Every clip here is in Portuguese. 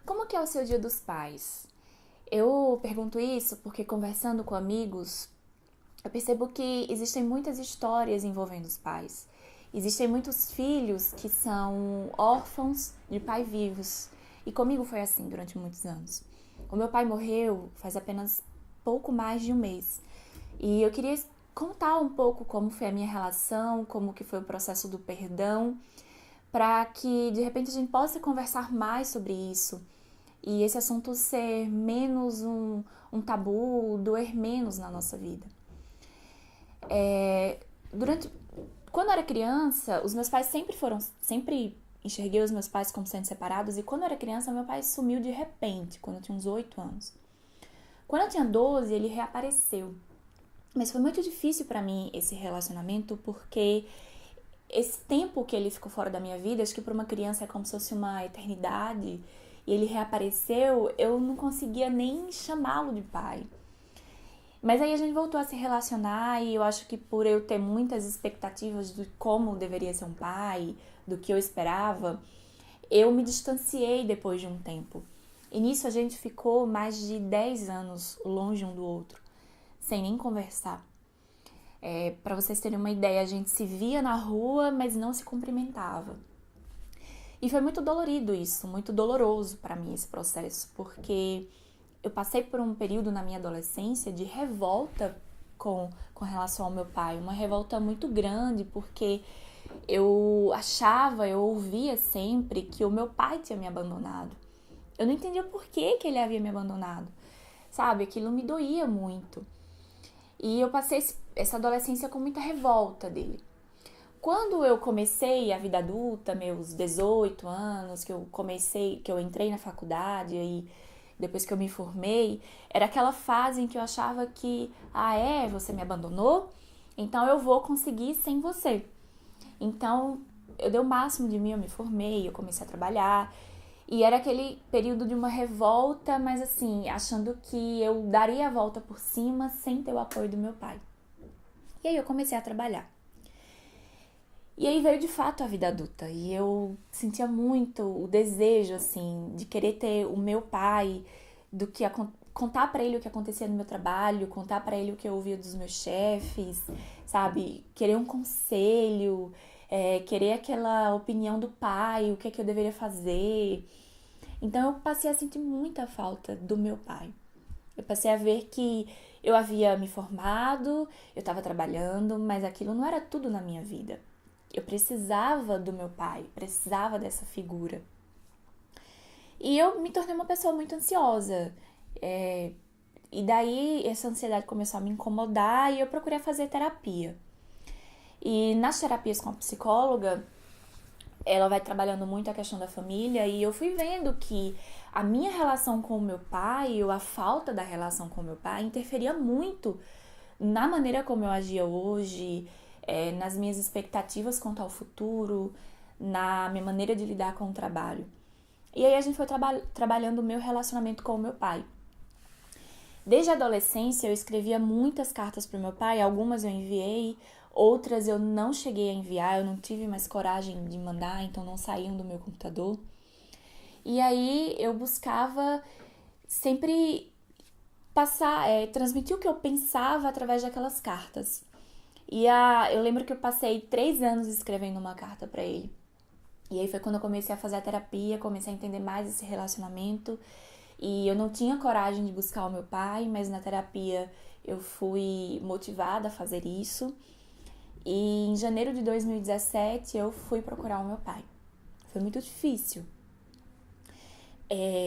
Como que é o seu Dia dos Pais? Eu pergunto isso porque conversando com amigos, eu percebo que existem muitas histórias envolvendo os pais. Existem muitos filhos que são órfãos de pais vivos. E comigo foi assim durante muitos anos. O meu pai morreu faz apenas pouco mais de um mês. E eu queria contar um pouco como foi a minha relação, como que foi o processo do perdão, para que de repente a gente possa conversar mais sobre isso e esse assunto ser menos um tabu, doer menos na nossa vida. Durante Quando eu era criança, os meus pais sempre enxerguei os meus pais como sendo separados, e quando eu era criança, meu pai sumiu de repente, quando eu tinha uns 8 anos. Quando eu tinha 12, ele reapareceu. Mas foi muito difícil para mim esse relacionamento, porque esse tempo que ele ficou fora da minha vida, acho que para uma criança é como se fosse uma eternidade, e ele reapareceu, eu não conseguia nem chamá-lo de pai. Mas aí a gente voltou a se relacionar e eu acho que por eu ter muitas expectativas de como deveria ser um pai, do que eu esperava, eu me distanciei depois de um tempo. E nisso a gente ficou mais de 10 anos longe um do outro, sem nem conversar. Para vocês terem uma ideia, a gente se via na rua, mas não se cumprimentava. E foi muito dolorido isso, muito doloroso para mim esse processo, porque eu passei por um período na minha adolescência de revolta com relação ao meu pai, uma revolta muito grande, porque eu ouvia sempre que o meu pai tinha me abandonado. Eu não entendia por que ele havia me abandonado, sabe? Aquilo me doía muito. E eu passei essa adolescência com muita revolta dele. Quando eu comecei a vida adulta, meus 18 anos, que eu entrei na faculdade e depois que eu me formei, era aquela fase em que eu achava que, você me abandonou? Então eu vou conseguir sem você. Então eu dei o máximo de mim, eu me formei, eu comecei a trabalhar. E era aquele período de uma revolta, mas assim, achando que eu daria a volta por cima sem ter o apoio do meu pai. E aí eu comecei a trabalhar. E aí veio de fato a vida adulta e eu sentia muito o desejo, assim, de querer ter o meu pai, contar pra ele o que acontecia no meu trabalho, contar pra ele o que eu ouvia dos meus chefes, sabe? Querer um conselho, querer aquela opinião do pai, o que é que eu deveria fazer. Então eu passei a sentir muita falta do meu pai. Eu passei a ver que eu havia me formado, eu estava trabalhando, mas aquilo não era tudo na minha vida. Eu precisava do meu pai, precisava dessa figura. E eu me tornei uma pessoa muito ansiosa. E daí essa ansiedade começou a me incomodar e eu procurei fazer terapia. E nas terapias com a psicóloga, ela vai trabalhando muito a questão da família e eu fui vendo que a minha relação com o meu pai, ou a falta da relação com o meu pai, interferia muito na maneira como eu agia hoje, nas minhas expectativas quanto ao futuro, na minha maneira de lidar com o trabalho. E aí a gente foi trabalhando o meu relacionamento com o meu pai. Desde a adolescência eu escrevia muitas cartas para o meu pai, algumas eu enviei, outras eu não cheguei a enviar, eu não tive mais coragem de mandar, então não saíam do meu computador. E aí eu buscava sempre transmitir o que eu pensava através daquelas cartas. Eu lembro que eu passei 3 anos escrevendo uma carta para ele. E aí foi quando eu comecei a fazer a terapia, comecei a entender mais esse relacionamento. E eu não tinha coragem de buscar o meu pai, mas na terapia eu fui motivada a fazer isso. E em janeiro de 2017 eu fui procurar o meu pai. Foi muito difícil.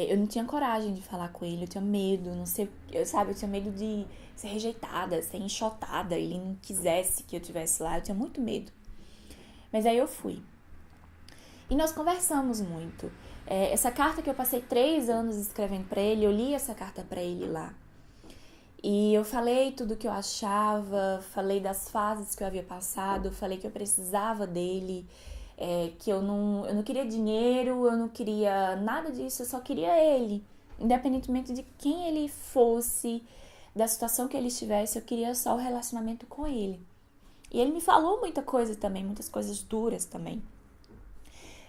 Eu não tinha coragem de falar com ele, eu tinha medo, não sei, eu tinha medo de ser rejeitada, ser enxotada, ele não quisesse que eu estivesse lá, eu tinha muito medo. Mas aí eu fui. E nós conversamos muito. Essa carta que eu passei 3 anos escrevendo pra ele, eu li essa carta pra ele lá. E eu falei tudo o que eu achava, falei das fases que eu havia passado, falei que eu precisava dele, que eu não queria dinheiro, eu não queria nada disso, eu só queria ele. Independentemente de quem ele fosse, da situação que ele estivesse, eu queria só o relacionamento com ele. E ele me falou muita coisa também, muitas coisas duras também.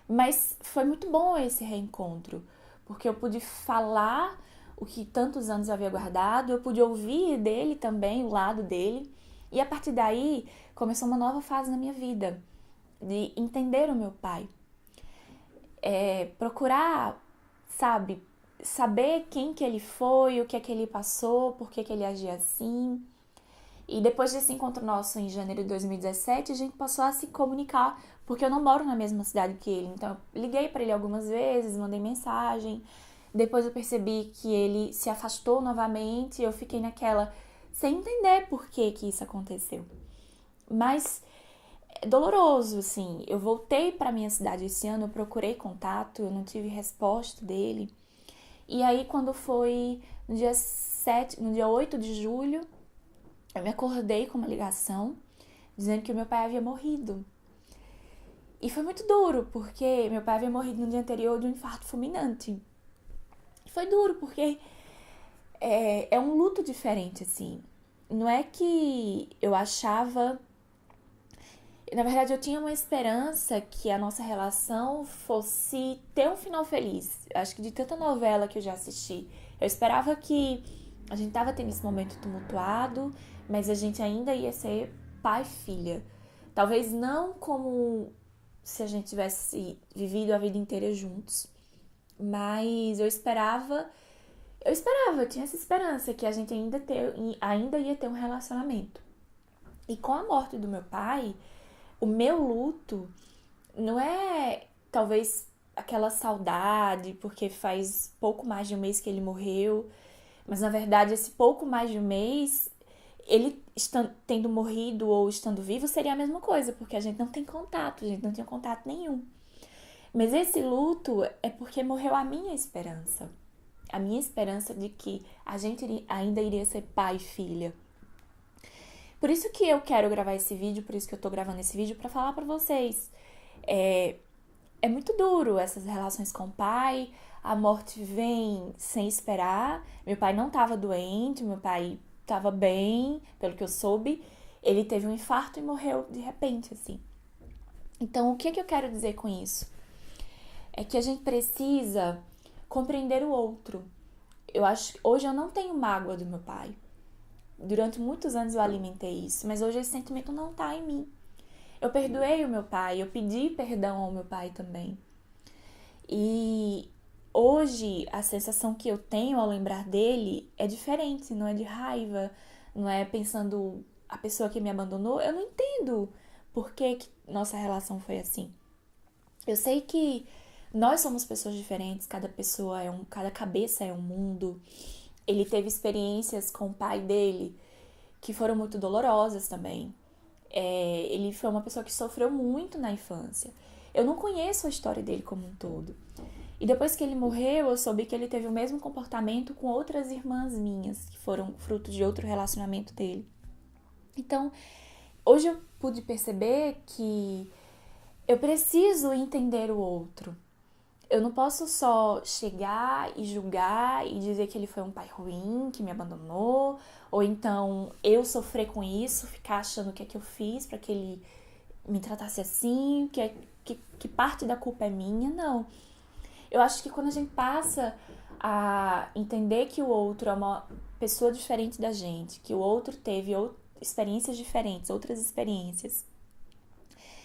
Mas foi muito bom esse reencontro, porque eu pude falar o que tantos anos eu havia guardado, eu pude ouvir dele também, o lado dele, e a partir daí começou uma nova fase na minha vida, de entender o meu pai. Procurar, sabe, saber quem que ele foi, o que é que ele passou, por que ele agia assim. E depois desse encontro nosso em janeiro de 2017, a gente passou a se comunicar, porque eu não moro na mesma cidade que ele. Então eu liguei para ele algumas vezes, mandei mensagem. Depois eu percebi que ele se afastou novamente, eu fiquei naquela sem entender por que isso aconteceu. Mas é doloroso, assim. Eu voltei para minha cidade esse ano, eu procurei contato, eu não tive resposta dele. E aí quando foi no dia 8 de julho, eu me acordei com uma ligação dizendo que o meu pai havia morrido. E foi muito duro, porque meu pai havia morrido no dia anterior de um infarto fulminante. E foi duro, porque é um luto diferente, assim. Não é que eu achava... Na verdade, eu tinha uma esperança que a nossa relação fosse ter um final feliz. Acho que de tanta novela que eu já assisti, eu esperava que a gente tava tendo esse momento tumultuado, mas a gente ainda ia ser pai e filha. Talvez não como se a gente tivesse vivido a vida inteira juntos, mas eu tinha essa esperança que a gente ainda ia ter um relacionamento. E com a morte do meu pai, o meu luto não é talvez aquela saudade, porque faz pouco mais de um mês que ele morreu, mas na verdade esse pouco mais de um mês, ele tendo morrido ou estando vivo seria a mesma coisa, porque a gente não tem contato, a gente não tinha contato nenhum. Mas esse luto é porque morreu a minha esperança de que a gente ainda iria ser pai e filha. Por isso que eu quero gravar esse vídeo, por isso que eu tô gravando esse vídeo, pra falar pra vocês. É muito duro essas relações com o pai, a morte vem sem esperar. Meu pai não tava doente, meu pai tava bem, pelo que eu soube. Ele teve um infarto e morreu de repente, assim. Então, o que eu quero dizer com isso? É que a gente precisa compreender o outro. Hoje eu não tenho mágoa do meu pai. Durante muitos anos eu alimentei isso, mas hoje esse sentimento não tá em mim. Eu perdoei o meu pai, eu pedi perdão ao meu pai também. E hoje a sensação que eu tenho ao lembrar dele é diferente, não é de raiva, não é pensando a pessoa que me abandonou. Eu não entendo por que nossa relação foi assim. Eu sei que nós somos pessoas diferentes, cada cabeça é um mundo. Ele teve experiências com o pai dele que foram muito dolorosas também. Ele foi uma pessoa que sofreu muito na infância. Eu não conheço a história dele como um todo. E depois que ele morreu, eu soube que ele teve o mesmo comportamento com outras irmãs minhas, que foram fruto de outro relacionamento dele. Então, hoje eu pude perceber que eu preciso entender o outro. Eu não posso só chegar e julgar e dizer que ele foi um pai ruim, que me abandonou, ou então eu sofrer com isso, ficar achando que é que eu fiz para que ele me tratasse assim, que parte da culpa é minha. Não. Eu acho que quando a gente passa a entender que o outro é uma pessoa diferente da gente, que o outro teve experiências diferentes, outras experiências,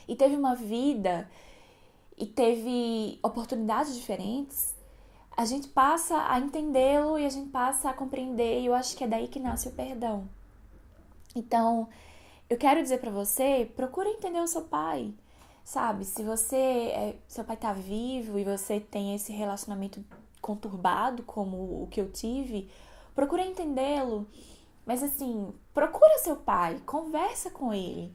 e teve uma vida e teve oportunidades diferentes, a gente passa a entendê-lo e a gente passa a compreender, e eu acho que é daí que nasce o perdão. Então, eu quero dizer pra você, procura entender o seu pai, sabe? Se seu pai tá vivo e você tem esse relacionamento conturbado como o que eu tive, procura entendê-lo, mas assim, procura seu pai, conversa com ele.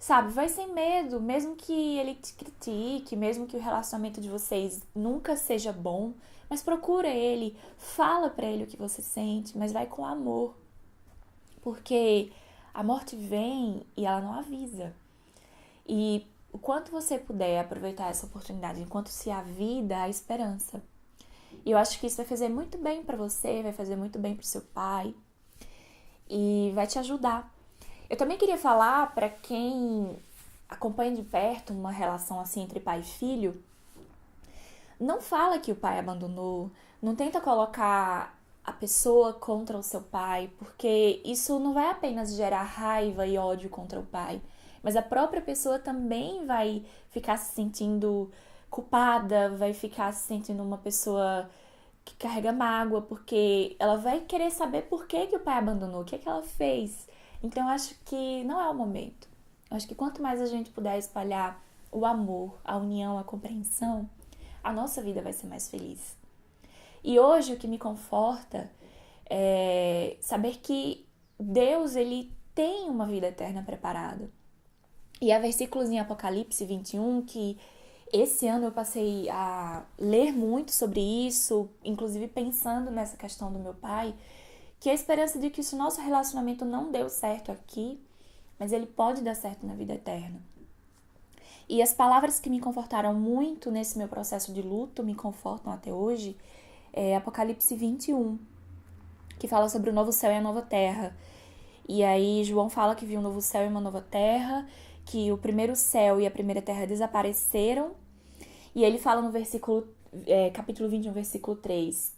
Sabe, vai sem medo, mesmo que ele te critique, mesmo que o relacionamento de vocês nunca seja bom, mas procura ele, fala pra ele o que você sente, mas vai com amor. Porque a morte vem e ela não avisa. E o quanto você puder aproveitar essa oportunidade, enquanto se há vida, há esperança. E eu acho que isso vai fazer muito bem pra você, vai fazer muito bem pro seu pai e vai te ajudar. Eu também queria falar para quem acompanha de perto uma relação assim entre pai e filho, não fala que o pai abandonou, Não tenta colocar a pessoa contra o seu pai, porque isso não vai apenas gerar raiva e ódio contra o pai, mas a própria pessoa também vai ficar se sentindo culpada, vai ficar se sentindo uma pessoa que carrega mágoa, porque ela vai querer saber por que, que o pai abandonou, o que, que ela fez. Então eu acho que não é o momento. Eu acho que quanto mais a gente puder espalhar o amor, a união, a compreensão, a nossa vida vai ser mais feliz. E hoje o que me conforta é saber que Deus, ele tem uma vida eterna preparada. E há versículos em Apocalipse 21 que esse ano eu passei a ler muito sobre isso, inclusive pensando nessa questão do meu pai, que a esperança de que se o nosso relacionamento não deu certo aqui, mas ele pode dar certo na vida eterna. E as palavras que me confortaram muito nesse meu processo de luto, me confortam até hoje, é Apocalipse 21, que fala sobre o novo céu e a nova terra. E aí João fala que viu um novo céu e uma nova terra, que o primeiro céu e a primeira terra desapareceram. E ele fala no capítulo 21, versículo 3,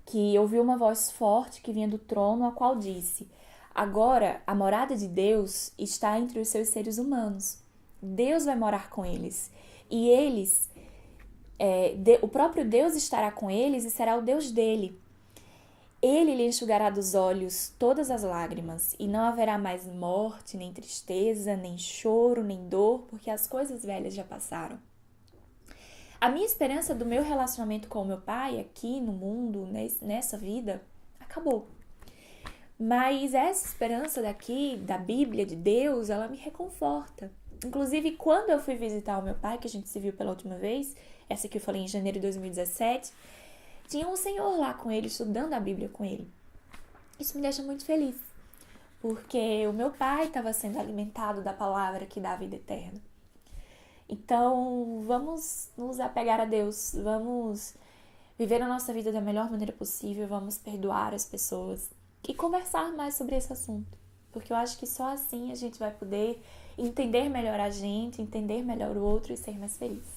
que ouviu uma voz forte que vinha do trono, a qual disse: agora a morada de Deus está entre os seus seres humanos. Deus vai morar com eles. E eles, o próprio Deus estará com eles e será o Deus dele. Ele lhe enxugará dos olhos todas as lágrimas, e não haverá mais morte, nem tristeza, nem choro, nem dor, porque as coisas velhas já passaram. A minha esperança do meu relacionamento com o meu pai aqui no mundo, nessa vida, acabou. Mas essa esperança daqui, da Bíblia, de Deus, ela me reconforta. Inclusive, quando eu fui visitar o meu pai, que a gente se viu pela última vez, essa que eu falei em janeiro de 2017, tinha um senhor lá com ele, estudando a Bíblia com ele. Isso me deixa muito feliz, porque o meu pai estava sendo alimentado da palavra que dá a vida eterna. Então, vamos nos apegar a Deus, vamos viver a nossa vida da melhor maneira possível, vamos perdoar as pessoas e conversar mais sobre esse assunto, porque eu acho que só assim a gente vai poder entender melhor a gente, entender melhor o outro e ser mais feliz.